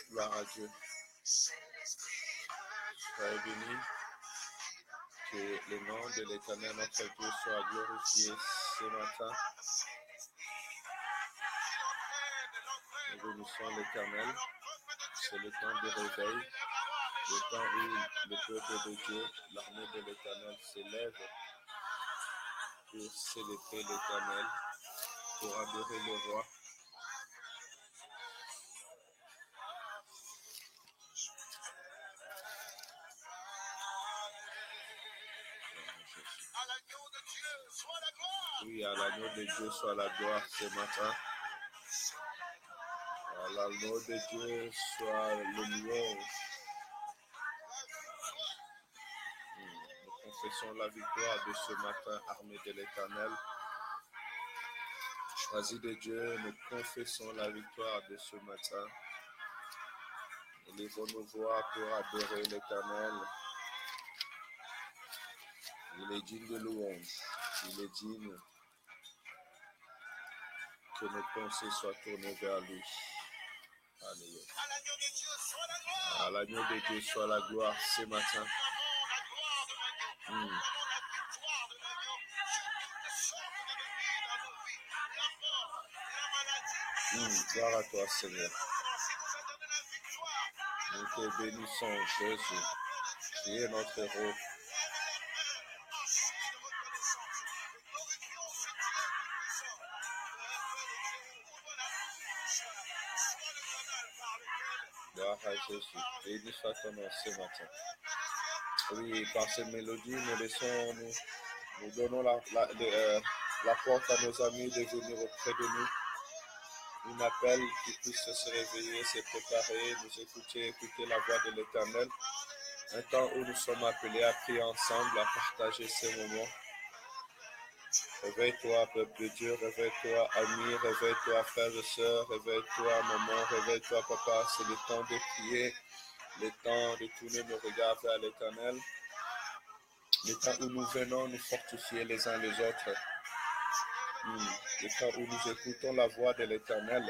Gloire à Dieu. Soyez bénis. Que le nom de l'Éternel, notre Dieu, soit glorifié ce matin. Nous bénissons l'Éternel. C'est le temps de réveil, le temps où le peuple de Dieu, l'armée de l'Éternel s'élève pour célébrer l'Éternel, pour adorer le roi. Oui, à l'agneau de Dieu soit la gloire ce matin. À l'agneau de Dieu soit le louange. Nous confessons la victoire de ce matin, armée de l'Éternel. Choisis de Dieu, nous confessons la victoire de ce matin. Élevons nos voix pour adorer l'Éternel. Il est digne de louange. Il est digne que nos pensées soient tournées vers lui. Alléluia. À l'agneau de Dieu soit la gloire ce matin. Gloire à toi, Seigneur. Nous te bénissons, Jésus. Tu es notre héros. Gloire à Jésus. Béni soit ton nom ce matin. Oui, par cette mélodie, nous donnons la porte à nos amis de venir auprès de nous. Un appel qui puisse se réveiller, se préparer, nous écouter la voix de l'Éternel. Un temps où nous sommes appelés à prier ensemble, à partager ces moments. Réveille-toi, peuple de Dieu, réveille-toi, amis, réveille-toi, frères et sœurs, réveille-toi, maman, réveille-toi, papa. C'est le temps de prier, le temps de tourner nos regards vers l'Éternel. Le temps où nous venons nous fortifier les uns les autres. Le temps où nous écoutons la voix de l'Éternel.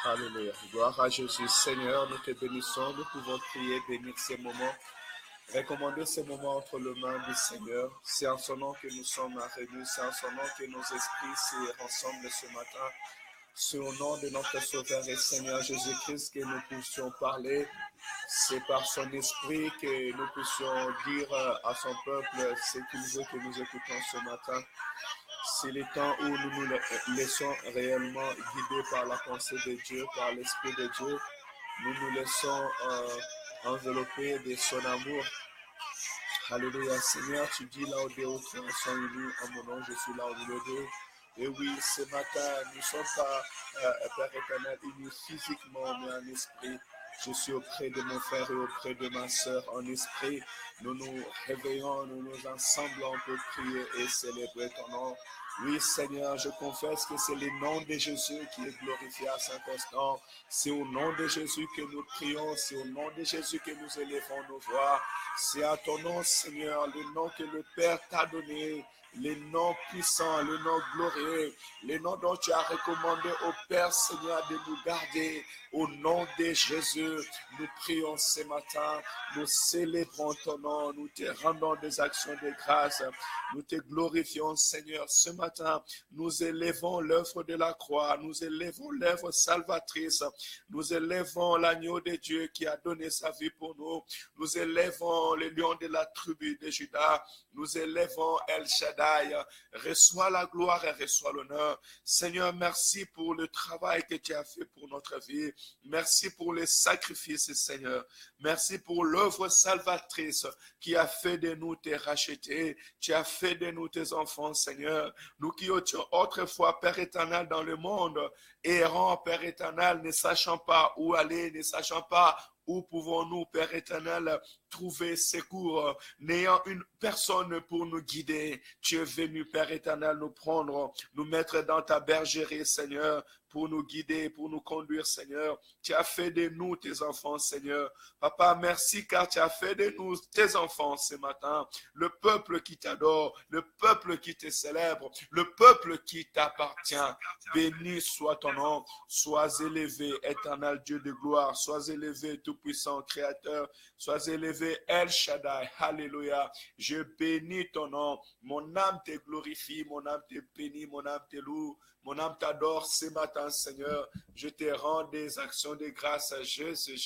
Alléluia. Gloire à Jésus. Seigneur, nous te bénissons. Nous pouvons prier, bénir ces moments, recommander ces moments entre les mains du Seigneur. C'est en son nom que nous sommes réunis. C'est en son nom que nos esprits se rassemblent ce matin. C'est au nom de notre Sauveur et Seigneur Jésus-Christ que nous puissions parler. C'est par son esprit que nous puissions dire à son peuple ce qu'il veut que nous écoutons ce matin. C'est le temps où nous nous laissons réellement guider par la pensée de Dieu, par l'Esprit de Dieu. Nous nous laissons envelopper de son amour. Alléluia. Seigneur, tu dis là où des autres sont unis en mon nom, je suis là au milieu d'eux. Et oui, ce matin, nous ne sommes pas, Père éternel, unis physiquement, mais en esprit. Je suis auprès de mon frère et auprès de ma soeur en esprit. Nous nous réveillons, nous nous ensemblons pour prier et célébrer ton nom. Oui, Seigneur, je confesse que c'est le nom de Jésus qui est glorifié à cet instant. C'est au nom de Jésus que nous prions, c'est au nom de Jésus que nous élevons nos voix. C'est à ton nom, Seigneur, le nom que le Père t'a donné, les noms puissants, les noms glorieux, les noms dont tu as recommandé au Père Seigneur de nous garder. Au nom de Jésus, nous prions ce matin, nous célébrons ton nom, nous te rendons des actions de grâce, nous te glorifions Seigneur. Ce matin, nous élevons l'œuvre de la croix, nous élevons l'œuvre salvatrice, nous élevons l'agneau de Dieu qui a donné sa vie pour nous, nous élevons le lion de la tribu de Juda, nous élevons El Shaddai. Reçois la gloire et reçois l'honneur. Seigneur, merci pour le travail que tu as fait pour notre vie. Merci pour les sacrifices, Seigneur. Merci pour l'œuvre salvatrice qui a fait de nous tes rachetés. Tu as fait de nous tes enfants, Seigneur. Nous qui étions autrefois, Père éternel, dans le monde, errants, Père éternel, ne sachant pas où aller, ne sachant pas où pouvons-nous, Père éternel, trouver secours, n'ayant une personne pour nous guider. Tu es venu, Père éternel, nous prendre, nous mettre dans ta bergerie, Seigneur, pour nous guider, pour nous conduire, Seigneur. Tu as fait de nous tes enfants, Seigneur. Papa, merci car tu as fait de nous tes enfants ce matin. Le peuple qui t'adore, le peuple qui te célèbre, le peuple qui t'appartient. Béni soit ton nom, sois élevé, éternel Dieu de gloire, sois élevé, tout-puissant Créateur, sois élevé, El Shaddai, alléluia. Je bénis ton nom, mon âme te glorifie, mon âme te bénit, mon âme te loue. Mon âme t'adore ce matin, Seigneur. Je te rends des actions de grâce. Jésus.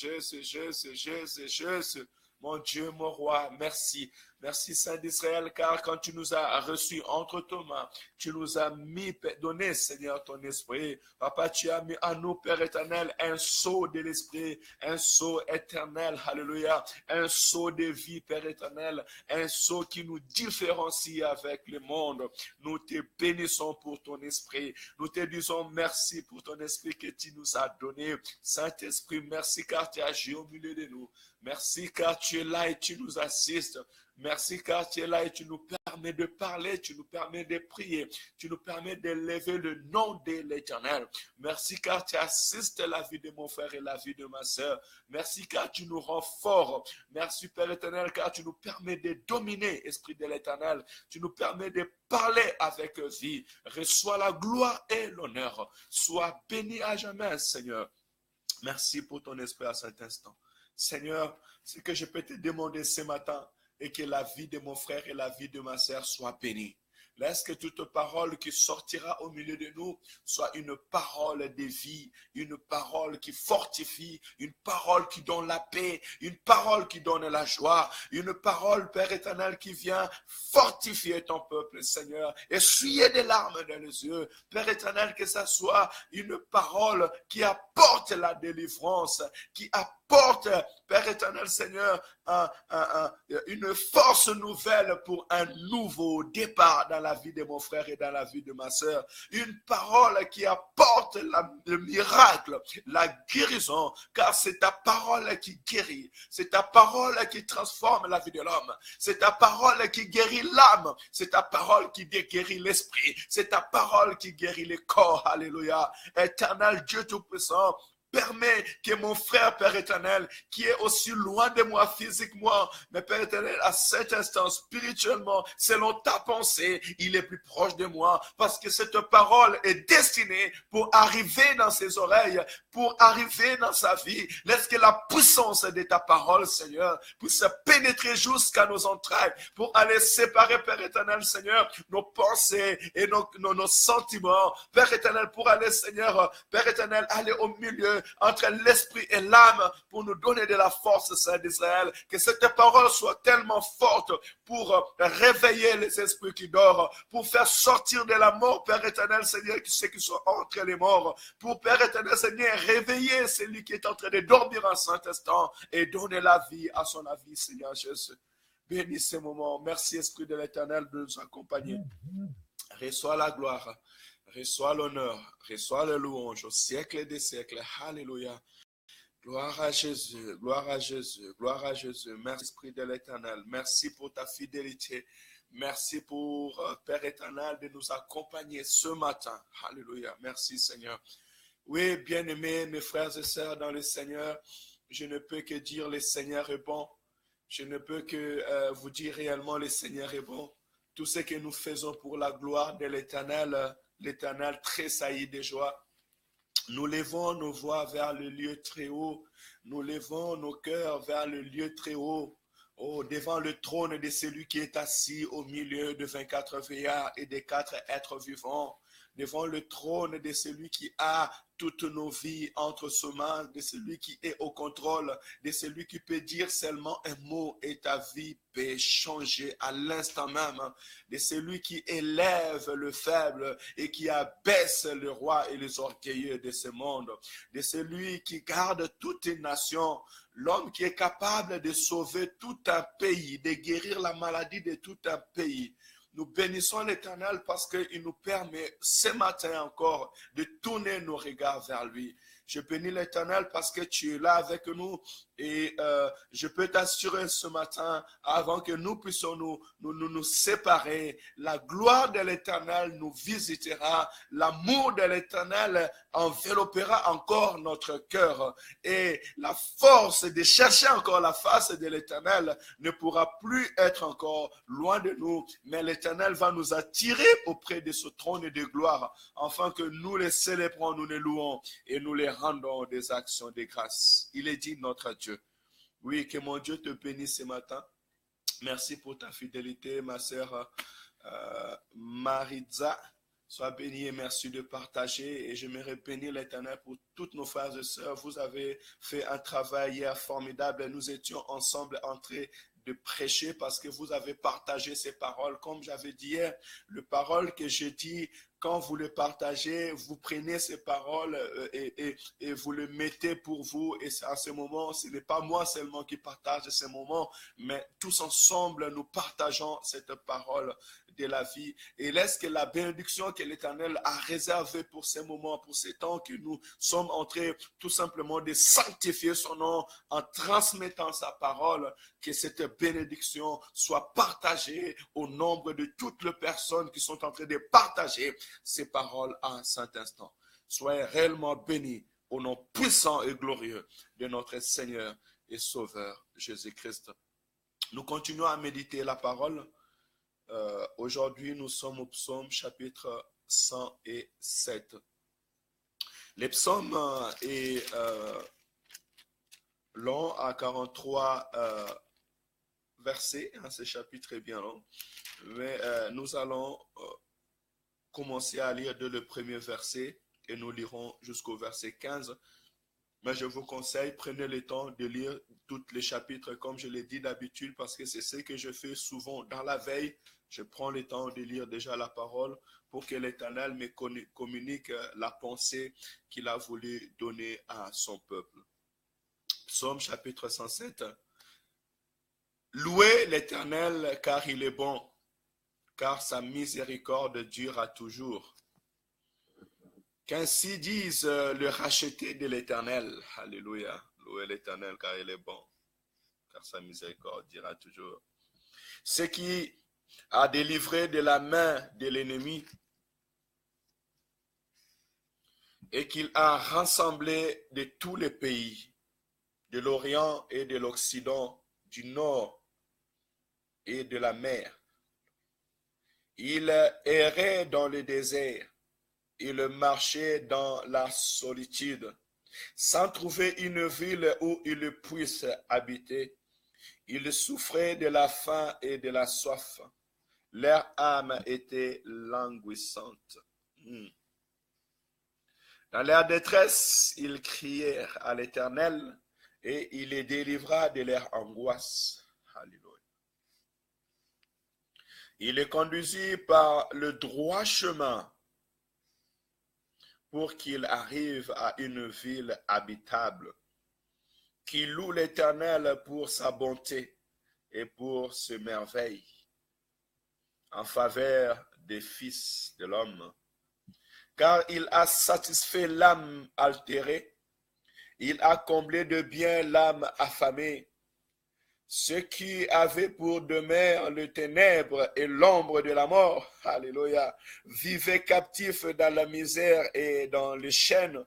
Mon Dieu, mon roi, merci. Merci, Saint d'Israël, car quand tu nous as reçus entre tes mains, tu nous as donné, Seigneur, ton esprit. Papa, tu as mis en nous, Père éternel, un sceau de l'esprit, un sceau éternel, alléluia, un sceau de vie, Père éternel, un sceau qui nous différencie avec le monde. Nous te bénissons pour ton esprit. Nous te disons merci pour ton esprit que tu nous as donné. Saint-Esprit, merci car tu agis au milieu de nous. Merci car tu es là et tu nous assistes. Merci car tu es là et tu nous permets de parler, tu nous permets de prier, tu nous permets d'élever le nom de l'Éternel. Merci car tu assistes la vie de mon frère et la vie de ma sœur. Merci car tu nous rends forts. Merci Père éternel car tu nous permets de dominer, Esprit de l'Éternel. Tu nous permets de parler avec vie. Reçois la gloire et l'honneur. Sois béni à jamais, Seigneur. Merci pour ton esprit à cet instant. Seigneur, ce que je peux te demander ce matin est que la vie de mon frère et la vie de ma sœur soient bénies. Laisse que toute parole qui sortira au milieu de nous soit une parole de vie, une parole qui fortifie, une parole qui donne la paix, une parole qui donne la joie, une parole, Père éternel, qui vient fortifier ton peuple, Seigneur, essuyer des larmes dans les yeux. Père éternel, que ça soit une parole qui apporte la délivrance, qui apporte, Père éternel, Seigneur, une force nouvelle pour un nouveau départ dans la vie de mon frère et dans la vie de ma sœur. Une parole qui apporte le miracle, la guérison, car c'est ta parole qui guérit. C'est ta parole qui transforme la vie de l'homme. C'est ta parole qui guérit l'âme. C'est ta parole qui guérit l'esprit. C'est ta parole qui guérit le corps. Alléluia. Éternel Dieu Tout-Puissant, permets que mon frère, Père éternel, qui est aussi loin de moi physiquement, mais Père éternel, à cet instant, spirituellement, selon ta pensée, il est plus proche de moi, parce que cette parole est destinée pour arriver dans ses oreilles, pour arriver dans sa vie. Laisse que la puissance de ta parole, Seigneur, puisse pénétrer jusqu'à nos entrailles, pour aller séparer, Père éternel, Seigneur, nos pensées et nos sentiments. Père éternel, pour aller, Seigneur, Père éternel, aller au milieu entre l'esprit et l'âme pour nous donner de la force, Saint d'Israël. Que cette parole soit tellement forte pour réveiller les esprits qui dorment, pour faire sortir de la mort, Père éternel, Seigneur, ceux qui sont entre les morts, pour, Père éternel, Seigneur, réveiller celui qui est en train de dormir en cet instant et donner la vie à son avis, Seigneur Jésus. Bénis ces moments. Merci, Esprit de l'Éternel, de nous accompagner. Reçois la gloire. Reçois l'honneur, reçois le louange au siècle des siècles. Alléluia. Gloire à Jésus, gloire à Jésus, gloire à Jésus. Merci, Esprit de l'Éternel. Merci pour ta fidélité. Merci pour, Père éternel, de nous accompagner ce matin. Alléluia. Merci, Seigneur. Oui, bien-aimés, mes frères et sœurs dans le Seigneur, je ne peux que dire le Seigneur est bon. Je ne peux que vous dire réellement le Seigneur est bon. Tout ce que nous faisons pour la gloire de l'Éternel, l'Éternel tressaillit de joie. Nous levons nos voix vers le lieu très haut. Nous levons nos cœurs vers le lieu très haut. Oh, devant le trône de celui qui est assis au milieu de 24 vieillards et des 4 êtres vivants. Devant le trône de celui qui a toutes nos vies entre ses mains, de celui qui est au contrôle, de celui qui peut dire seulement un mot et ta vie peut changer à l'instant même, de celui qui élève le faible et qui abaisse le roi et les orgueilleux de ce monde, de celui qui garde toute une nation, l'homme qui est capable de sauver tout un pays, de guérir la maladie de tout un pays. Nous bénissons l'Éternel parce qu'il nous permet ce matin encore de tourner nos regards vers lui. Je bénis l'Éternel parce que tu es là avec nous et je peux t'assurer ce matin, avant que nous puissions nous séparer, la gloire de l'Éternel nous visitera, l'amour de l'Éternel enveloppera encore notre cœur et la force de chercher encore la face de l'Éternel ne pourra plus être encore loin de nous, mais l'Éternel va nous attirer auprès de ce trône de gloire, afin que nous les célébrons, nous les louons et nous les rendons des actions de grâce. Il est dit notre Dieu. Oui, que mon Dieu te bénisse ce matin. Merci pour ta fidélité, ma sœur Maritza. Sois bénie et merci de partager. Et j'aimerais bénir l'Éternel pour toutes nos frères et sœurs. Vous avez fait un travail hier formidable. Nous étions ensemble en train de prêcher parce que vous avez partagé ces paroles. Comme j'avais dit hier, les paroles que j'ai dit, quand vous les partagez, vous prenez ces paroles et vous les mettez pour vous. Et à ce moment, ce n'est pas moi seulement qui partage ces moments, mais tous ensemble, nous partageons cette parole de la vie. Et laisse que la bénédiction que l'Éternel a réservée pour ces moments, pour ces temps que nous sommes en train tout simplement de sanctifier son nom en transmettant sa parole, que cette bénédiction soit partagée au nombre de toutes les personnes qui sont en train de partager ces paroles à un saint instant. Soyez réellement bénis au nom puissant et glorieux de notre Seigneur et Sauveur Jésus-Christ. Nous continuons à méditer la parole. Aujourd'hui, nous sommes au psaume chapitre 107. Le psaume est long à 43 versets. Ce chapitre est bien long. Mais nous allons commencer à lire dès le premier verset et nous lirons jusqu'au verset 15. Mais je vous conseille, prenez le temps de lire tous les chapitres comme je l'ai dit d'habitude parce que c'est ce que je fais souvent dans la veille. Je prends le temps de lire déjà la parole pour que l'Éternel me communique la pensée qu'il a voulu donner à son peuple. Psaume chapitre 107. Louez l'Éternel car il est bon, car sa miséricorde dure à toujours. Qu'ainsi dise le racheté de l'Éternel. Alléluia. Louez l'Éternel car il est bon, car sa miséricorde durera toujours. Ce qui a délivré de la main de l'ennemi et qu'il a rassemblé de tous les pays, de l'Orient et de l'Occident, du Nord et de la mer. Il errait dans le désert, il marchait dans la solitude, sans trouver une ville où il puisse habiter. Il souffrait de la faim et de la soif. Leur âme était languissante. Dans leur détresse, ils crièrent à l'Éternel et il les délivra de leur angoisse. Alléluia. Il les conduisit par le droit chemin pour qu'ils arrivent à une ville habitable, qui loue l'Éternel pour sa bonté et pour ses merveilles en faveur des fils de l'homme. Car il a satisfait l'âme altérée, il a comblé de bien l'âme affamée. Ceux qui avaient pour demeure le ténèbre et l'ombre de la mort, alléluia, vivaient captifs dans la misère et dans les chaînes,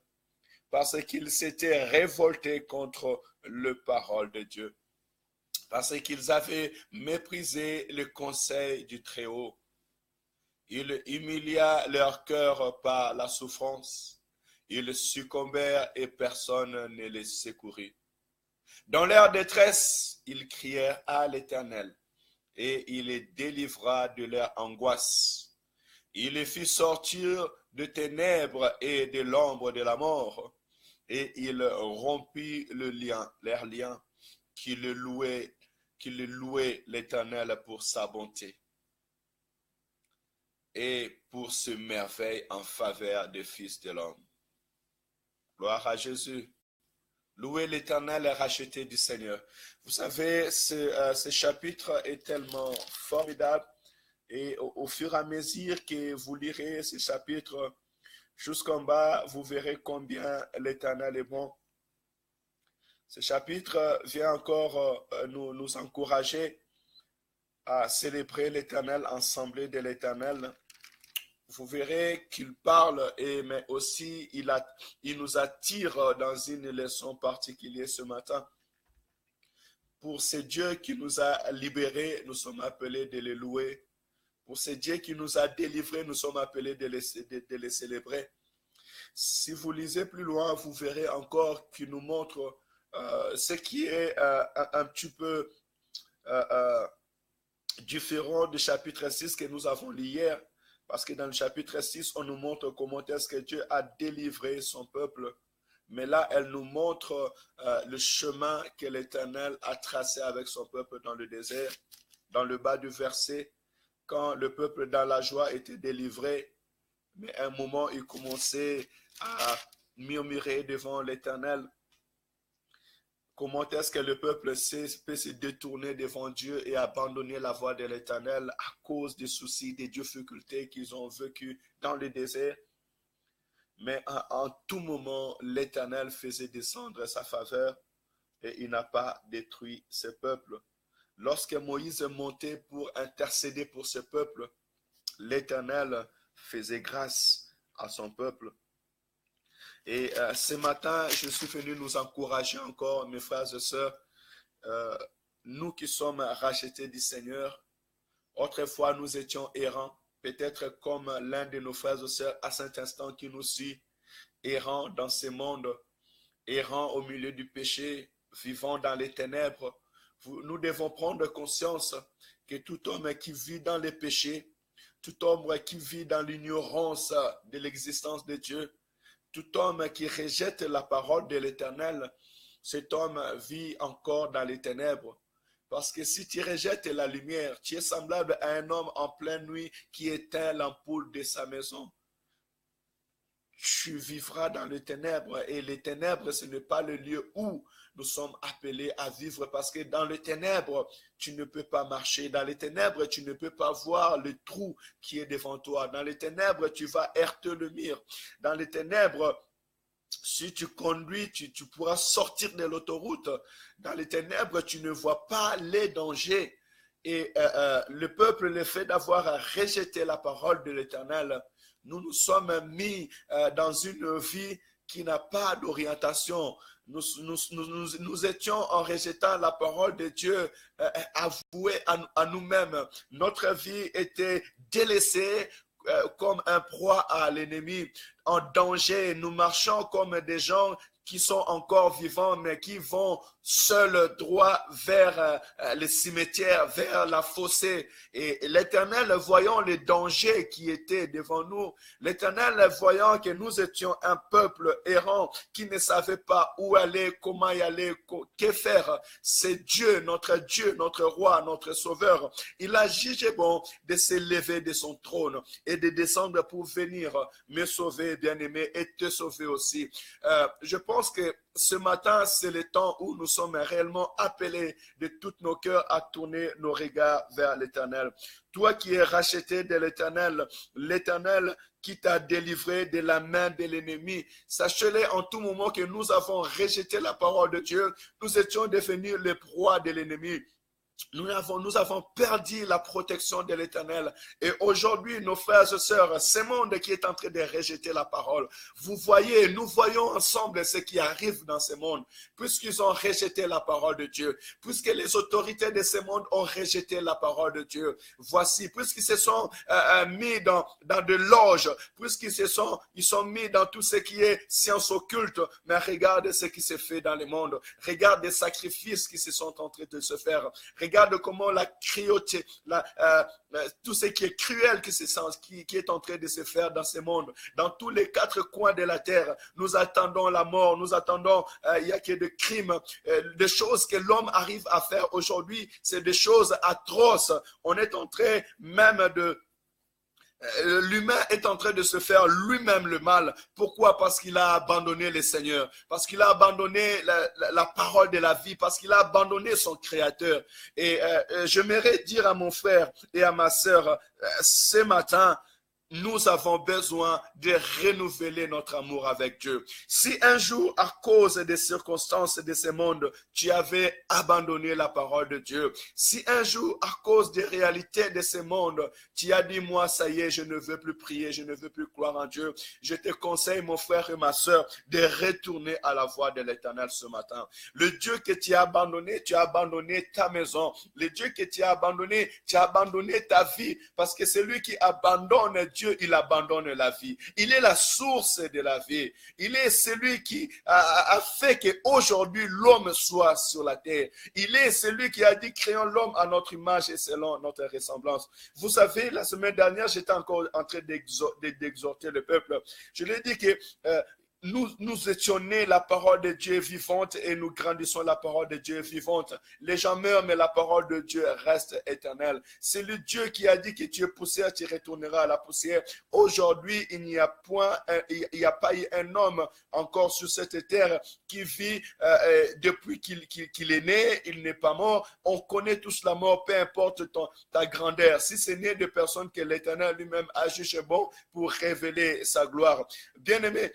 parce qu'ils s'étaient révoltés contre la parole de Dieu. parce qu'ils avaient méprisé le conseil du Très-Haut. Il humilia leur cœur par la souffrance. Ils succombèrent et personne ne les secourut. Dans leur détresse, ils crièrent à l'Éternel et il les délivra de leur angoisse. Il les fit sortir de ténèbres et de l'ombre de la mort et il rompit leur lien qui le louait l'Éternel pour sa bonté et pour ce merveille en faveur des fils de l'homme. Gloire à Jésus. Louez l'Éternel et racheté du Seigneur. Vous savez, ce chapitre est tellement formidable et au fur et à mesure que vous lirez ce chapitre jusqu'en bas, vous verrez combien l'Éternel est bon. Ce chapitre vient encore nous encourager à célébrer l'Éternel, ensemble de l'Éternel. Vous verrez qu'il parle, mais aussi il nous attire dans une leçon particulière ce matin. Pour ce Dieu qui nous a libérés, nous sommes appelés de le louer. Pour ce Dieu qui nous a délivrés, nous sommes appelés de le célébrer. Si vous lisez plus loin, vous verrez encore qu'il nous montre ce qui est un petit peu différent du chapitre 6 que nous avons lu hier. Parce que dans le chapitre 6, on nous montre comment est-ce que Dieu a délivré son peuple. Mais là, elle nous montre le chemin que l'Éternel a tracé avec son peuple dans le désert. Dans le bas du verset, quand le peuple dans la joie était délivré, mais à un moment, il commençait à murmurer devant l'Éternel. Comment est-ce que le peuple peut se détourner devant Dieu et abandonner la voie de l'Éternel à cause des soucis, des difficultés qu'ils ont vécues dans le désert? Mais en tout moment, l'Éternel faisait descendre sa faveur et il n'a pas détruit ce peuple. Lorsque Moïse montait pour intercéder pour ce peuple, l'Éternel faisait grâce à son peuple. Et ce matin, je suis venu nous encourager encore, mes frères et sœurs, nous qui sommes rachetés du Seigneur. Autrefois, nous étions errants, peut-être comme l'un de nos frères et sœurs à cet instant qui nous suit, errants dans ce monde, errants au milieu du péché, vivant dans les ténèbres. Nous devons prendre conscience que tout homme qui vit dans les péchés, tout homme qui vit dans l'ignorance de l'existence de Dieu, tout homme qui rejette la parole de l'Éternel, cet homme vit encore dans les ténèbres. Parce que si tu rejettes la lumière, tu es semblable à un homme en pleine nuit qui éteint l'ampoule de sa maison. Tu vivras dans les ténèbres et les ténèbres, ce n'est pas le lieu où nous sommes appelés à vivre parce que dans les ténèbres, tu ne peux pas marcher. Dans les ténèbres, tu ne peux pas voir le trou qui est devant toi. Dans les ténèbres, tu vas heurter le mur. Dans les ténèbres, si tu conduis, tu pourras sortir de l'autoroute. Dans les ténèbres, tu ne vois pas les dangers. Et le peuple, le fait d'avoir rejeté la parole de l'Éternel, nous nous sommes mis dans une vie qui n'a pas d'orientation. Nous étions en rejetant la parole de Dieu avouée à nous-mêmes. Notre vie était délaissée comme un proie à l'ennemi, en danger. Nous marchons comme des gens qui sont encore vivants, mais qui vont seuls droit vers le cimetière, vers la fossée. Et l'Éternel, voyant les dangers qui étaient devant nous, l'Éternel, voyant que nous étions un peuple errant, qui ne savait pas où aller, comment y aller, que faire, c'est Dieu, notre roi, notre sauveur. Il a jugé bon de s'élever de son trône et de descendre pour venir me sauver, bien-aimé, et te sauver aussi. Je pense que ce matin, c'est le temps où nous sommes réellement appelés de tous nos cœurs à tourner nos regards vers l'Éternel. Toi qui es racheté de l'Éternel, l'Éternel qui t'a délivré de la main de l'ennemi, sachez-le en tout moment que nous avons rejeté la parole de Dieu, nous étions devenus les proies de l'ennemi. Nous avons perdu la protection de l'Éternel. Et aujourd'hui, nos frères et sœurs, ce monde qui est en train de rejeter la parole, vous voyez, nous voyons ensemble ce qui arrive dans ce monde, puisqu'ils ont rejeté la parole de Dieu, puisque les autorités de ce monde ont rejeté la parole de Dieu. Voici, puisqu'ils se sont mis dans de loges, puisqu'ils sont mis dans tout ce qui est science occulte, mais regarde ce qui se fait dans le monde. Regarde les sacrifices qui se sont en train de se faire. Regarde comment la cruauté, tout ce qui est cruel qui est en train de se faire dans ce monde, dans tous les quatre coins de la terre. Nous attendons la mort, nous attendons, il y a que des crimes, des choses que l'homme arrive à faire aujourd'hui, c'est des choses atroces. On est en train même de... L'humain est en train de se faire lui-même le mal. Pourquoi? Parce qu'il a abandonné le Seigneur, parce qu'il a abandonné la parole de la vie, parce qu'il a abandonné son Créateur. Et j'aimerais dire à mon frère et à ma sœur, ce matin, nous avons besoin de renouveler notre amour avec Dieu. Si un jour, à cause des circonstances de ce monde, tu avais abandonné la parole de Dieu, si un jour, à cause des réalités de ce monde, tu as dit, moi, ça y est, je ne veux plus prier, je ne veux plus croire en Dieu, je te conseille, mon frère et ma sœur, de retourner à la voie de l'Éternel ce matin. Le Dieu que tu as abandonné ta maison. Le Dieu que tu as abandonné ta vie, parce que c'est lui qui abandonne Dieu, il abandonne la vie. Il est la source de la vie. Il est celui qui a fait qu'aujourd'hui l'homme soit sur la terre. Il est celui qui a dit créons l'homme à notre image et selon notre ressemblance. Vous savez, la semaine dernière, j'étais encore en train d'exhorter le peuple. Je lui ai dit que nous étions nés la parole de Dieu vivante et nous grandissons la parole de Dieu vivante. Les gens meurent, mais la parole de Dieu reste éternelle. C'est le Dieu qui a dit que tu es poussière, tu retourneras à la poussière. Aujourd'hui, il n'y a pas eu un homme encore sur cette terre qui vit depuis qu'il est né, il n'est pas mort. On connaît tous la mort, peu importe ta grandeur. Si c'est né de personnes que l'Éternel lui-même a jugé bon pour révéler sa gloire. Bien-aimé,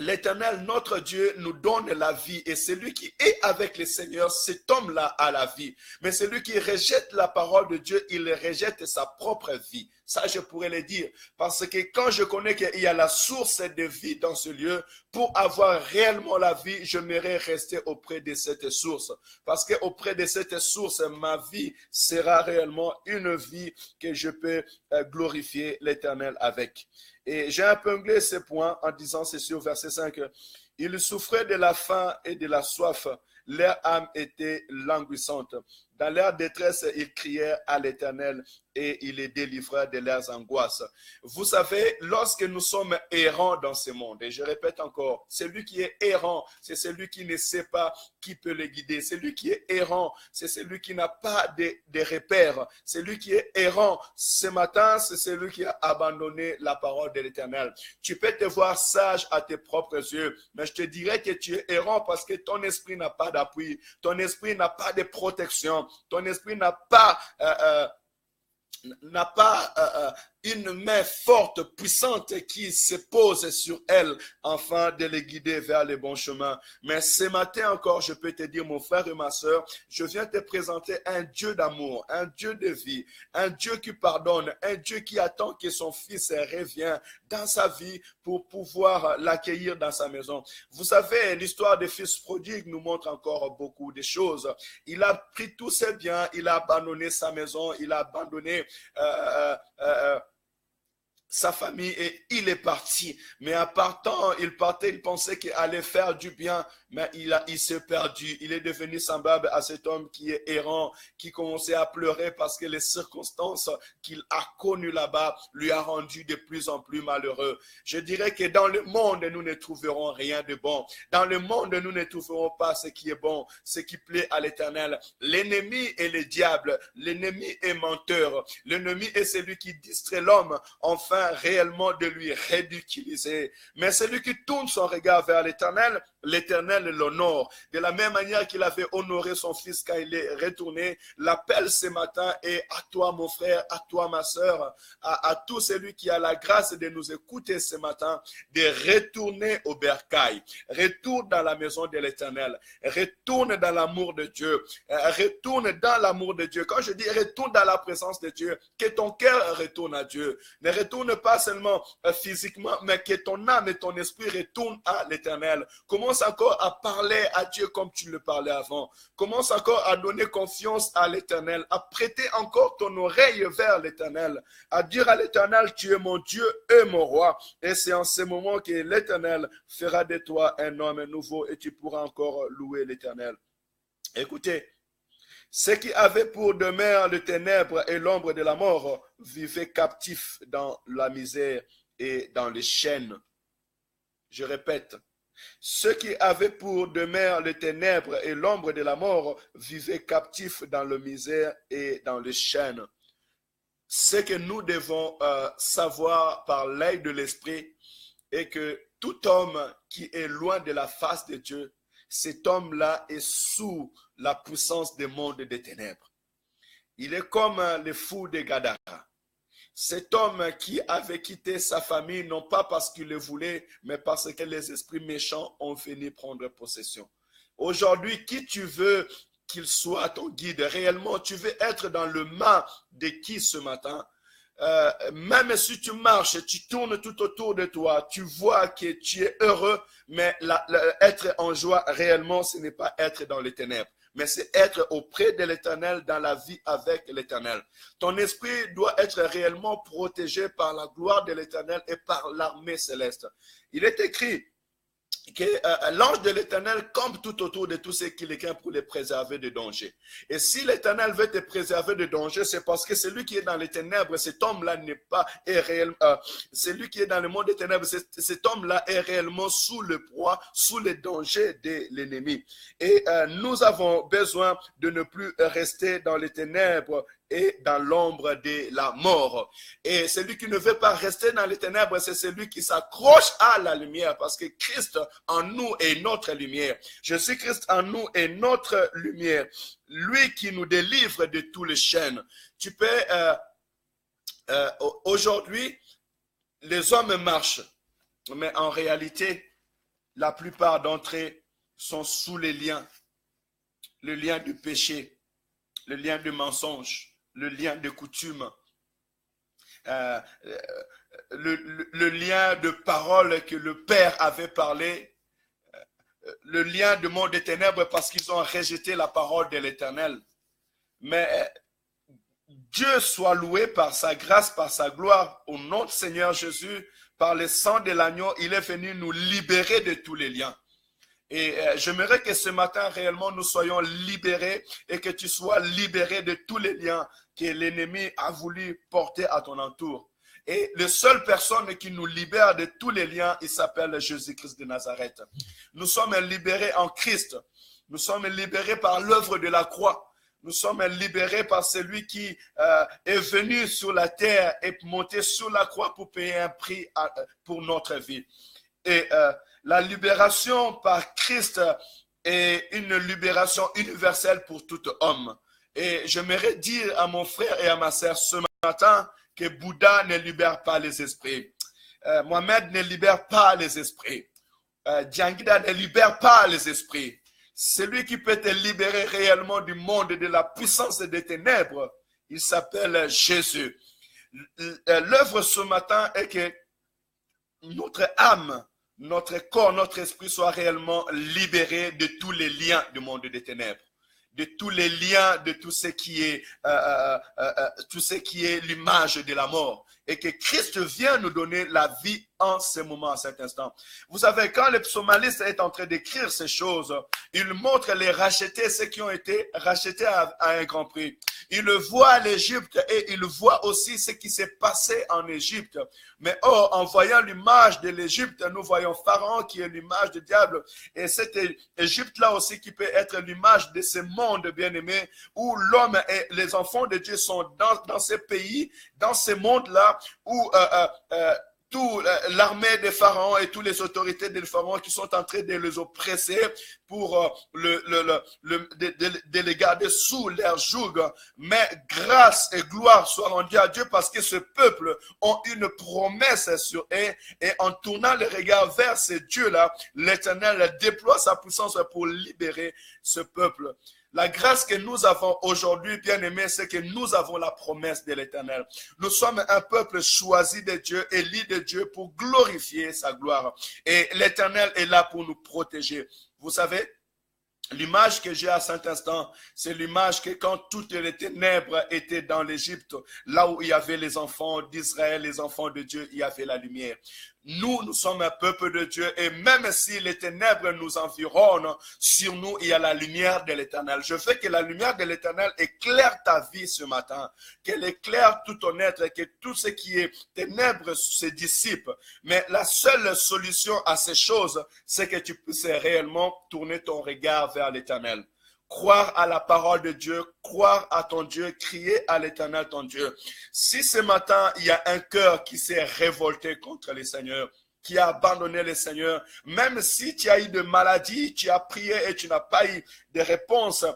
l'Éternel, notre Dieu, nous donne la vie et celui qui est avec le Seigneur, cet homme-là a la vie. Mais celui qui rejette la parole de Dieu, il rejette sa propre vie. Ça, je pourrais le dire. Parce que quand je connais qu'il y a la source de vie dans ce lieu, pour avoir réellement la vie, je m'aimerais rester auprès de cette source. Parce qu'auprès de cette source, ma vie sera réellement une vie que je peux glorifier l'Éternel avec. Et j'ai épinglé ce point en disant ceci au verset 5. Ils souffraient de la faim et de la soif. Leur âme était languissante. Dans leur détresse, ils crièrent à l'Éternel et il les délivra de leurs angoisses. Vous savez, lorsque nous sommes errants dans ce monde, et je répète encore, celui qui est errant, c'est celui qui ne sait pas qui peut le guider. Celui qui est errant, c'est celui qui n'a pas de repères. Celui qui est errant, ce matin, c'est celui qui a abandonné la parole de l'Éternel. Tu peux te voir sage à tes propres yeux, mais je te dirais que tu es errant parce que ton esprit n'a pas d'appui, ton esprit n'a pas de protection, ton esprit n'a pas une main forte, puissante qui se pose sur elle afin de les guider vers les bons chemins. Mais ce matin encore, je peux te dire, mon frère et ma soeur, je viens te présenter un Dieu d'amour, un Dieu de vie, un Dieu qui pardonne, un Dieu qui attend que son fils revienne dans sa vie pour pouvoir l'accueillir dans sa maison. Vous savez, l'histoire des fils prodigues nous montre encore beaucoup de choses. Il a pris tous ses biens, il a abandonné sa maison, il a abandonné sa famille et il est parti. Mais en partant, il pensait qu'il allait faire du bien, mais il s'est perdu. Il est devenu semblable à cet homme qui est errant, qui commençait à pleurer parce que les circonstances qu'il a connues là-bas lui a rendu de plus en plus malheureux. Je dirais que dans le monde, nous ne trouverons rien de bon. Dans le monde, nous ne trouverons pas ce qui est bon, ce qui plaît à l'Éternel. L'ennemi est le diable. L'ennemi est menteur. L'ennemi est celui qui distrait l'homme. Enfin, afin réellement de lui ridiculiser. Mais celui qui tourne son regard vers l'Éternel, l'Éternel l'honore. De la même manière qu'il avait honoré son fils quand il est retourné, l'appel ce matin est à toi mon frère, à toi ma soeur, à tout celui qui a la grâce de nous écouter ce matin, de retourner au bercail. Retourne dans la maison de l'Éternel. Retourne dans l'amour de Dieu. Retourne dans l'amour de Dieu. Quand je dis retourne dans la présence de Dieu, que ton cœur retourne à Dieu. Ne retourne pas seulement physiquement, mais que ton âme et ton esprit retournent à l'Éternel. Commence encore à parler à Dieu comme tu le parlais avant. Commence encore à donner confiance à l'Éternel, à prêter encore ton oreille vers l'Éternel, à dire à l'Éternel, tu es mon Dieu et mon roi. Et c'est en ce moment que l'Éternel fera de toi un homme nouveau et tu pourras encore louer l'Éternel. Écoutez, ceux qui avaient pour demeure le ténèbre et l'ombre de la mort vivaient captifs dans la misère et dans les chaînes. Je répète, ceux qui avaient pour demeure le ténèbre et l'ombre de la mort vivaient captifs dans la misère et dans les chaînes. Ce que nous devons savoir par l'œil de l'esprit est que tout homme qui est loin de la face de Dieu, cet homme-là est sous la puissance des mondes des ténèbres. Il est comme le fou de Gadara. Cet homme qui avait quitté sa famille, non pas parce qu'il le voulait, mais parce que les esprits méchants ont fini prendre possession. Aujourd'hui, qui tu veux qu'il soit ton guide? Réellement, tu veux être dans le main de qui ce matin? Même si tu marches, tu tournes tout autour de toi, tu vois que tu es heureux, mais être en joie réellement, ce n'est pas être dans les ténèbres, mais c'est être auprès de l'Éternel, dans la vie avec l'Éternel. Ton esprit doit être réellement protégé par la gloire de l'Éternel et par l'armée céleste. Il est écrit que l'ange de l'Éternel campe tout autour de tous ceux qui les craignent pour les préserver de danger. Et si l'Éternel veut te préserver de danger, c'est parce que celui qui est dans les ténèbres, cet homme-là n'est pas réel. Celui qui est dans le monde des ténèbres, cet homme-là est réellement sous le poids, sous le danger de l'ennemi. Et nous avons besoin de ne plus rester dans les ténèbres et dans l'ombre de la mort. Et celui qui ne veut pas rester dans les ténèbres, c'est celui qui s'accroche à la lumière, parce que Christ en nous est notre lumière. Jésus-Christ en nous est notre lumière. Lui qui nous délivre de tous les chaînes. Tu peux, aujourd'hui, les hommes marchent, mais en réalité, la plupart d'entre eux sont sous les liens. Le lien du péché, le lien du mensonge, le lien de coutume, le lien de parole que le Père avait parlé, le lien du monde des ténèbres parce qu'ils ont rejeté la parole de l'Éternel. Mais Dieu soit loué par sa grâce, par sa gloire, au nom de Seigneur Jésus, par le sang de l'agneau, il est venu nous libérer de tous les liens. Et j'aimerais que ce matin, réellement, nous soyons libérés et que tu sois libéré de tous les liens que l'ennemi a voulu porter à ton entour. Et la seule personne qui nous libère de tous les liens, il s'appelle Jésus-Christ de Nazareth. Nous sommes libérés en Christ. Nous sommes libérés par l'œuvre de la croix. Nous sommes libérés par celui qui est venu sur la terre et monté sur la croix pour payer un prix pour notre vie. Et la libération par Christ est une libération universelle pour tout homme. Et j'aimerais dire à mon frère et à ma sœur ce matin que Bouddha ne libère pas les esprits. Mohamed ne libère pas les esprits. Djangida ne libère pas les esprits. Celui qui peut te libérer réellement du monde et de la puissance des ténèbres, il s'appelle Jésus. L'œuvre ce matin est que notre âme, notre corps, notre esprit soit réellement libéré de tous les liens du monde des ténèbres, de tous les liens de tout ce qui est l'image de la mort, et que Christ vient nous donner la vie en ce moment, à cet instant. Vous savez, quand le psalmiste est en train d'écrire ces choses, il montre les rachetés, ceux qui ont été rachetés à un grand prix. Il voit l'Égypte et il voit aussi ce qui s'est passé en Égypte. Mais en voyant l'image de l'Égypte, nous voyons Pharaon qui est l'image du diable. Et cette Égypte-là aussi qui peut être l'image de ce monde bien-aimé où l'homme et les enfants de Dieu sont dans ce pays, dans ce monde-là, où toute l'armée des pharaons et toutes les autorités des pharaons qui sont en train de les oppresser pour de les garder sous leur joug. Mais grâce et gloire soient rendues à Dieu parce que ce peuple ont une promesse sur eux et en tournant le regard vers ces dieux-là, l'Éternel déploie sa puissance pour libérer ce peuple. La grâce que nous avons aujourd'hui, bien aimés, c'est que nous avons la promesse de l'Éternel. Nous sommes un peuple choisi de Dieu, élu de Dieu pour glorifier sa gloire. Et l'Éternel est là pour nous protéger. Vous savez, l'image que j'ai à cet instant, c'est l'image que quand toutes les ténèbres étaient dans l'Égypte, là où il y avait les enfants d'Israël, les enfants de Dieu, il y avait la lumière. Nous sommes un peuple de Dieu et même si les ténèbres nous environnent, sur nous, il y a la lumière de l'Éternel. Je veux que la lumière de l'Éternel éclaire ta vie ce matin, qu'elle éclaire tout ton être, que tout ce qui est ténèbres se dissipe. Mais la seule solution à ces choses, c'est que tu puisses réellement tourner ton regard vers l'Éternel. Croire à la parole de Dieu, croire à ton Dieu, crier à l'Éternel ton Dieu. Si ce matin, il y a un cœur qui s'est révolté contre le Seigneur, qui a abandonné le Seigneur, même si tu as eu de maladies, tu as prié et tu n'as pas eu de réponse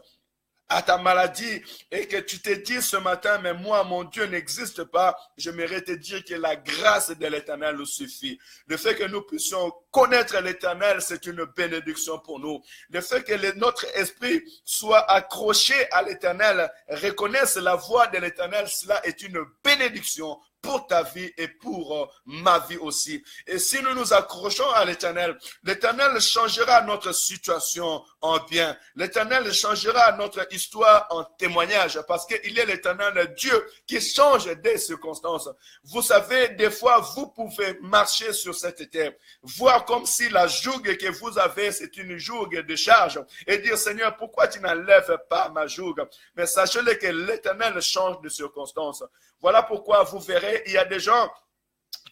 à ta maladie et que tu te dis ce matin, mais moi, mon Dieu n'existe pas, j'aimerais te dire que la grâce de l'Éternel nous suffit. Le fait que nous puissions connaître l'Éternel, c'est une bénédiction pour nous. Le fait que notre esprit soit accroché à l'Éternel, reconnaisse la voix de l'Éternel, cela est une bénédiction pour ta vie et pour ma vie aussi. Et si nous nous accrochons à l'Éternel, l'Éternel changera notre situation en bien. L'Éternel changera notre histoire en témoignage parce qu'il est l'Éternel Dieu qui change des circonstances. Vous savez, des fois, vous pouvez marcher sur cette terre, voir comme si la jougue que vous avez, c'est une jougue de charge et dire, Seigneur, pourquoi tu n'enlèves pas ma jougue? Mais sachez-le que l'Éternel change de circonstances. Voilà pourquoi vous verrez, il y a des gens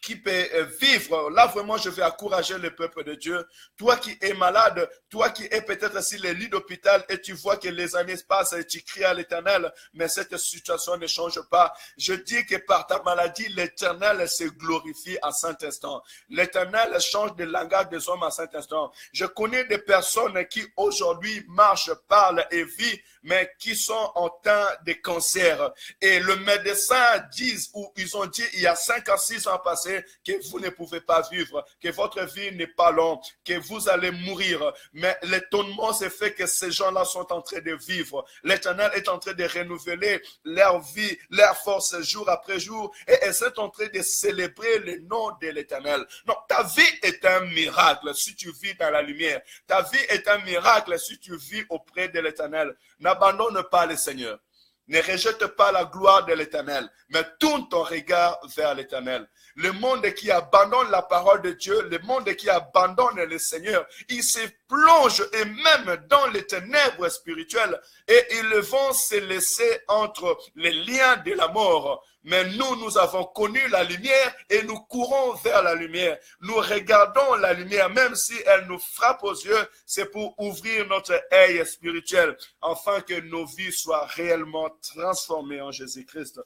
qui peut vivre. Là, vraiment, je vais encourager le peuple de Dieu. Toi qui es malade, toi qui es peut-être sur le lit d'hôpital et tu vois que les années passent et tu cries à l'Éternel, mais cette situation ne change pas. Je dis que par ta maladie, l'Éternel se glorifie à cet instant. L'Éternel change de langage des hommes à cet instant. Je connais des personnes qui aujourd'hui marchent, parlent et vivent, mais qui sont en temps de cancer. Et le médecin dit, ou ils ont dit il y a 5 à 6 ans passés, que vous ne pouvez pas vivre, que votre vie n'est pas longue, que vous allez mourir. Mais l'étonnement, c'est fait que ces gens-là sont en train de vivre. L'Éternel est en train de renouveler leur vie, leur force jour après jour, et elles sont en train de célébrer le nom de l'Éternel. Non, ta vie est un miracle si tu vis dans la lumière. Ta vie est un miracle si tu vis auprès de l'Éternel. N'abandonne pas le Seigneur. Ne rejette pas la gloire de l'Éternel, mais tourne ton regard vers l'Éternel. Le monde qui abandonne la parole de Dieu, le monde qui abandonne le Seigneur, il se plonge et même dans les ténèbres spirituelles et ils vont se laisser entre les liens de la mort. Mais nous avons connu la lumière et nous courons vers la lumière. Nous regardons la lumière, même si elle nous frappe aux yeux, c'est pour ouvrir notre œil spirituel, afin que nos vies soient réellement transformées en Jésus-Christ.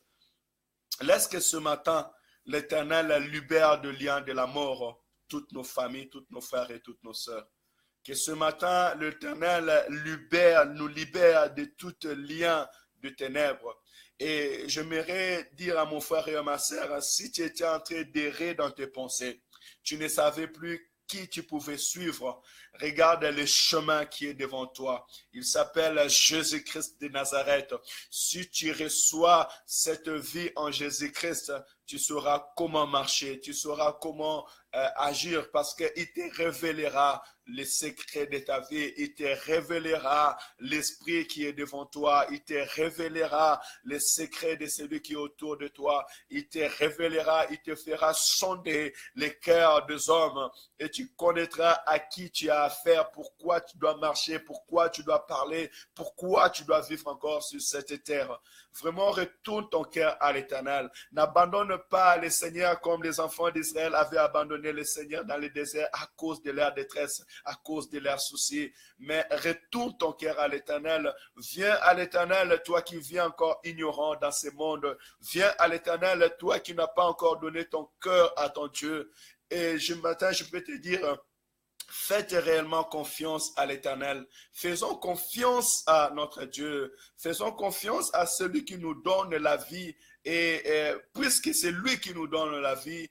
Laisse que ce matin, l'Éternel libère de liens de la mort toutes nos familles, tous nos frères et toutes nos sœurs. Que ce matin, l'Éternel nous libère de tout lien de ténèbres. Et j'aimerais dire à mon frère et à ma sœur, si tu étais en train d'errer dans tes pensées, tu ne savais plus qui tu pouvais suivre, regarde le chemin qui est devant toi. Il s'appelle Jésus-Christ de Nazareth. Si tu reçois cette vie en Jésus-Christ, tu sauras comment marcher, tu sauras comment agir parce qu'il te révélera les secrets de ta vie, il te révélera l'esprit qui est devant toi, il te révélera les secrets de celui qui est autour de toi, il te révélera, il te fera sonder les cœurs des hommes et tu connaîtras à qui tu as affaire, pourquoi tu dois marcher, pourquoi tu dois parler, pourquoi tu dois vivre encore sur cette terre. Vraiment, retourne ton cœur à l'Éternel. N'abandonne pas le Seigneur comme les enfants d'Israël avaient abandonné le Seigneur dans le désert à cause de leur détresse. à cause de leurs soucis. Mais retourne ton cœur à l'Éternel. Viens à l'Éternel, toi qui viens encore ignorant dans ce monde. Viens à l'Éternel, toi qui n'as pas encore donné ton cœur à ton Dieu. Et ce matin, je peux te dire, faites réellement confiance à l'Éternel. Faisons confiance à notre Dieu. Faisons confiance à celui qui nous donne la vie. Et puisque c'est lui qui nous donne la vie,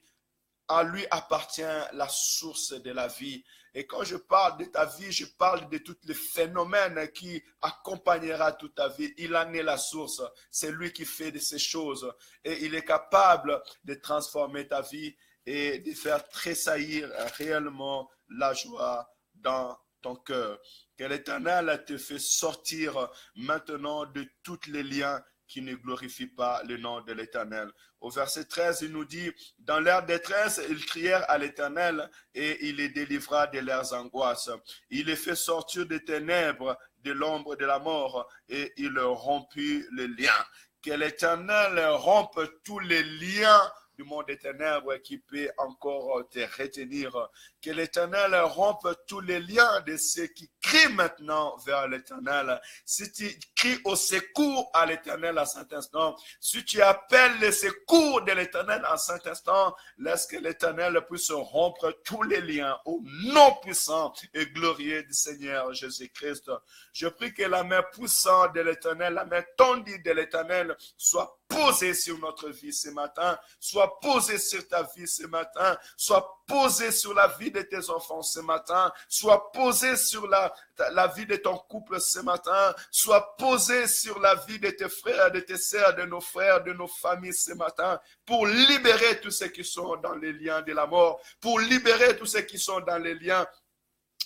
à lui appartient la source de la vie. Et quand je parle de ta vie, je parle de tous les phénomènes qui accompagnera toute ta vie. Il en est la source. C'est lui qui fait de ces choses. Et il est capable de transformer ta vie et de faire tressaillir réellement la joie dans ton cœur. Que l'Éternel te fait sortir maintenant de tous les liens qui ne glorifient pas le nom de l'Éternel. Au verset 13, il nous dit, dans leur détresse, ils crièrent à l'Éternel et il les délivra de leurs angoisses. Il les fait sortir des ténèbres, de l'ombre de la mort et il leur rompit les liens. Que l'Éternel rompe tous les liens du monde des ténèbres qui peut encore te retenir. Que l'Éternel rompe tous les liens de ceux qui crient maintenant vers l'Éternel. Si tu cries au secours à l'Éternel à cet instant, si tu appelles le secours de l'Éternel à cet instant, laisse que l'Éternel puisse rompre tous les liens au nom puissant et glorieux du Seigneur Jésus-Christ. Je prie que la main puissante de l'Éternel, la main tendue de l'Éternel soit posée sur notre vie ce matin, soit posée sur ta vie ce matin, soit posée sur la vie de tes enfants ce matin, soit posée sur la vie de ton couple ce matin, soit posée sur la vie de tes frères, de tes sœurs, de nos frères, de nos familles ce matin, pour libérer tous ceux qui sont dans les liens de la mort, pour libérer tous ceux qui sont dans les liens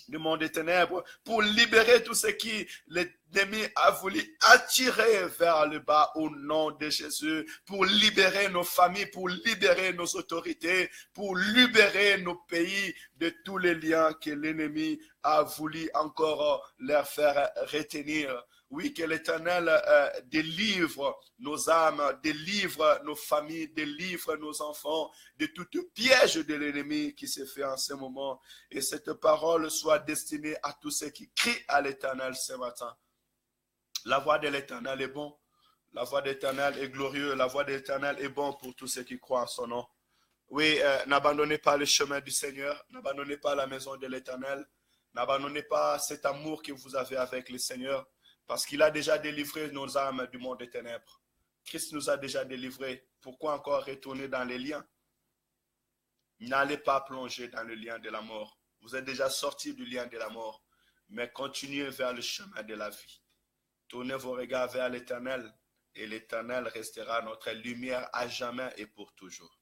du monde des ténèbres, pour libérer tout ce qui l'ennemi a voulu attirer vers le bas au nom de Jésus, pour libérer nos familles, pour libérer nos autorités, pour libérer nos pays de tous les liens que l'ennemi a voulu encore leur faire retenir. Oui, que l'Éternel délivre nos âmes, délivre nos familles, délivre nos enfants de tout piège de l'ennemi qui se fait en ce moment. Et cette parole soit destinée à tous ceux qui crient à l'Éternel ce matin. La voix de l'Éternel est bon, la voix de l'Éternel est glorieuse, la voix de l'Éternel est bon pour tous ceux qui croient en son nom. Oui, n'abandonnez pas le chemin du Seigneur, n'abandonnez pas la maison de l'Éternel, n'abandonnez pas cet amour que vous avez avec le Seigneur. Parce qu'il a déjà délivré nos âmes du monde des ténèbres. Christ nous a déjà délivrés. Pourquoi encore retourner dans les liens? N'allez pas plonger dans le lien de la mort. Vous êtes déjà sortis du lien de la mort. Mais continuez vers le chemin de la vie. Tournez vos regards vers l'Éternel. Et l'Éternel restera notre lumière à jamais et pour toujours.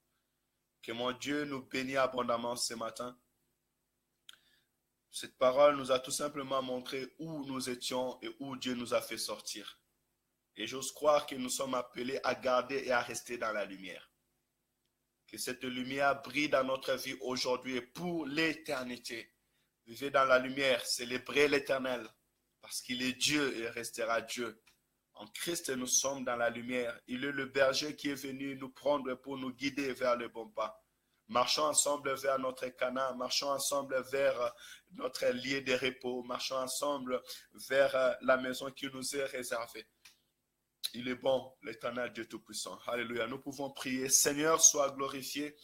Que mon Dieu nous bénisse abondamment ce matin. Cette parole nous a tout simplement montré où nous étions et où Dieu nous a fait sortir. Et j'ose croire que nous sommes appelés à garder et à rester dans la lumière. Que cette lumière brille dans notre vie aujourd'hui et pour l'éternité. Vivez dans la lumière, célébrez l'Éternel, parce qu'il est Dieu et restera Dieu. En Christ, nous sommes dans la lumière. Il est le berger qui est venu nous prendre pour nous guider vers le bon pas. Marchons ensemble vers notre Canaan, marchons ensemble vers notre lieu de repos, marchons ensemble vers la maison qui nous est réservée. Il est bon, l'Éternel Dieu Tout-Puissant. Alléluia. Nous pouvons prier. Seigneur, sois glorifié.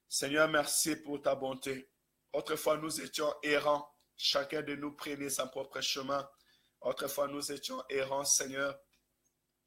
Seigneur, merci pour ta bonté. Autrefois, nous étions errants. Chacun de nous prenait son propre chemin. Autrefois, nous étions errants, Seigneur,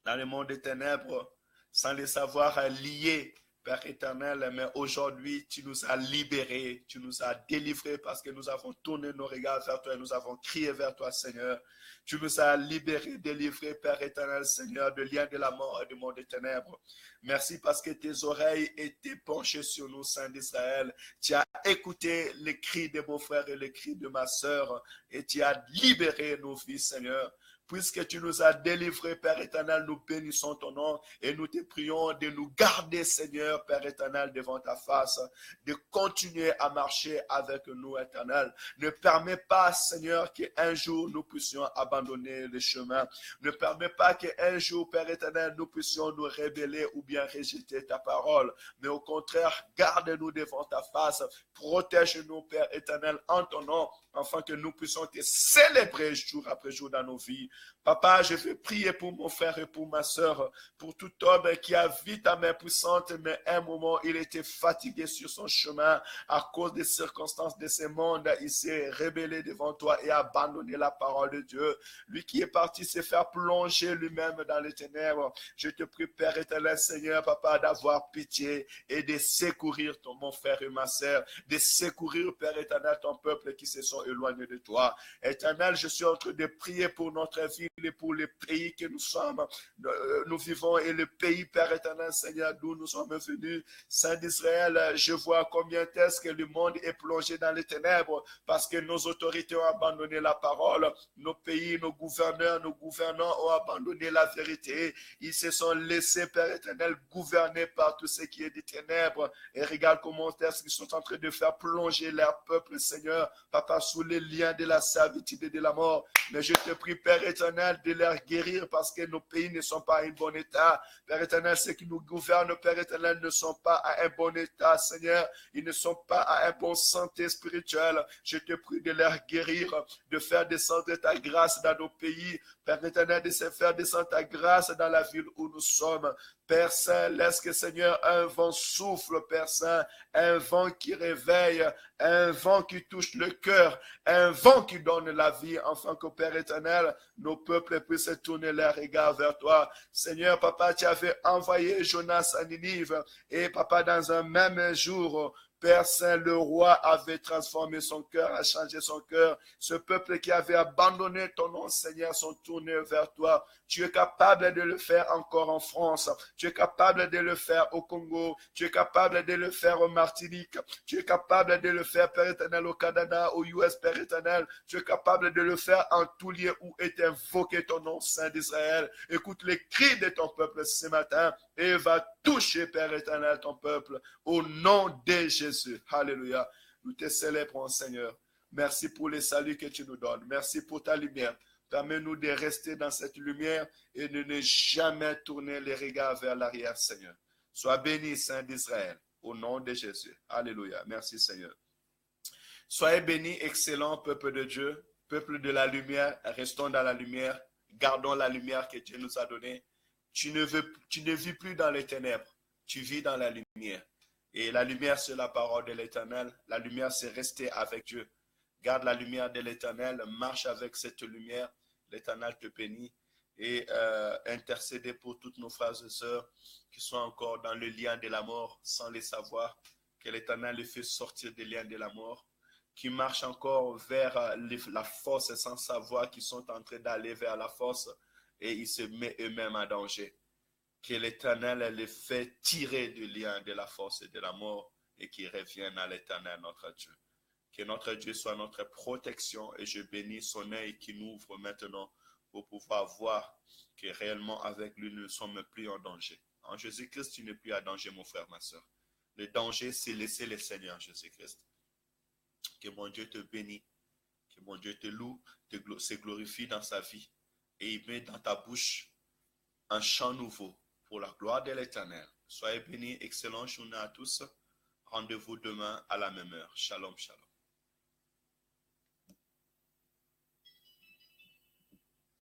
dans le monde des ténèbres, sans les savoir liés, Père éternel, mais aujourd'hui, tu nous as libérés, tu nous as délivrés parce que nous avons tourné nos regards vers toi et nous avons crié vers toi, Seigneur. Tu nous as libérés, délivrés, Père éternel, Seigneur, de liens de la mort et du monde des ténèbres. Merci parce que tes oreilles étaient penchées sur nous, Saint d'Israël. Tu as écouté les cris de mon frère et les cris de ma sœur et tu as libéré nos vies, Seigneur. puisque tu nous as délivrés, Père éternel, nous bénissons ton nom et nous te prions de nous garder, Seigneur, Père éternel, devant ta face, de continuer à marcher avec nous, éternel. Ne permets pas, Seigneur, qu'un jour nous puissions abandonner le chemin. Ne permets pas qu'un jour, Père éternel, nous puissions nous rébeller ou bien rejeter ta parole. Mais au contraire, garde-nous devant ta face. Protège-nous, Père éternel, en ton nom, afin que nous puissions te célébrer jour après jour dans nos vies. Papa, je veux prier pour mon frère et pour ma soeur, pour tout homme qui a vu ta main puissante, mais à un moment, il était fatigué sur son chemin à cause des circonstances de ce monde. Il s'est rébellé devant toi et a abandonné la parole de Dieu. Lui qui est parti se faire plonger lui-même dans les ténèbres. Je te prie, Père éternel, Seigneur, Papa, d'avoir pitié et de secourir mon frère et ma soeur, de secourir, Père éternel, ton peuple qui se sont éloignés de toi. Éternel, je suis en train de prier pour notre ville et pour les pays que nous sommes, nous vivons et le pays, Père éternel, Seigneur, d'où nous sommes venus. Saint d'Israël, je vois combien est-ce que le monde est plongé dans les ténèbres parce que nos autorités ont abandonné la parole, nos pays, nos gouverneurs, nos gouvernants ont abandonné la vérité. Ils se sont laissés, Père éternel, gouverner par tout ce qui est des ténèbres. Et regarde comment est-ce qu'ils sont en train de faire plonger leur peuple, Seigneur, Papa, sous les liens de la servitude et de la mort. Mais je te prie, Père éternel, de les guérir parce que nos pays ne sont pas en bon état. Père éternel, ceux qui nous gouvernent, Père éternel, ne sont pas à un bon état, Seigneur. Ils ne sont pas à un bon santé spirituelle. Je te prie de les guérir, de faire descendre ta grâce dans nos pays. Père éternel, de se faire descendre ta grâce dans la ville où nous sommes. Père Saint, laisse que, Seigneur, un vent souffle, Père Saint, un vent qui réveille, un vent qui touche le cœur, un vent qui donne la vie, afin que, Père éternel, nos peuples puissent tourner leur regard vers toi. Seigneur, Papa, tu avais envoyé Jonas à Ninive, et Papa, dans un même jour, Père Saint, le roi avait transformé son cœur, a changé son cœur. Ce peuple qui avait abandonné ton nom, Seigneur, sont tournés vers toi. Tu es capable de le faire encore en France. Tu es capable de le faire au Congo. Tu es capable de le faire au Martinique. Tu es capable de le faire, Père éternel, au Canada, au US, Père éternel. Tu es capable de le faire en tout lieu où est invoqué ton nom, Saint d'Israël. Écoute les cris de ton peuple ce matin et va toucher, Père éternel, ton peuple au nom de Jésus. Alléluia. Nous te célébrons, Seigneur. Merci pour les saluts que tu nous donnes. Merci pour ta lumière. Permets-nous de rester dans cette lumière et de ne jamais tourner les regards vers l'arrière, Seigneur. Sois béni, Saint d'Israël, au nom de Jésus. Alléluia. Merci, Seigneur. Soyez bénis, excellent peuple de Dieu, peuple de la lumière. Restons dans la lumière. Gardons la lumière que Dieu nous a donnée. Tu ne vis plus dans les ténèbres. Tu vis dans la lumière. Et la lumière, c'est la parole de l'Éternel. La lumière, c'est rester avec Dieu. Garde la lumière de l'Éternel. Marche avec cette lumière. L'Éternel te bénit. Et intercéder pour toutes nos frères et sœurs qui sont encore dans le lien de la mort sans les savoir. Que l'Éternel les fait sortir des liens de la mort. Qui marchent encore vers la force sans savoir qu'ils sont en train d'aller vers la force. Et ils se mettent eux-mêmes en danger. Que l'Éternel les fait tirer du lien de la force et de la mort et qu'ils reviennent à l'Éternel, notre Dieu. Que notre Dieu soit notre protection et je bénis son œil qui nous ouvre maintenant pour pouvoir voir que réellement avec lui nous ne sommes plus en danger. En Jésus-Christ, tu n'es plus en danger, mon frère, ma soeur. Le danger, c'est laisser le Seigneur Jésus-Christ. Que mon Dieu te bénisse, que mon Dieu te loue, se glorifie dans sa vie et il met dans ta bouche un chant nouveau pour la gloire de l'Éternel. Soyez bénis, excellente journée à tous. Rendez-vous demain à la même heure. Shalom, shalom.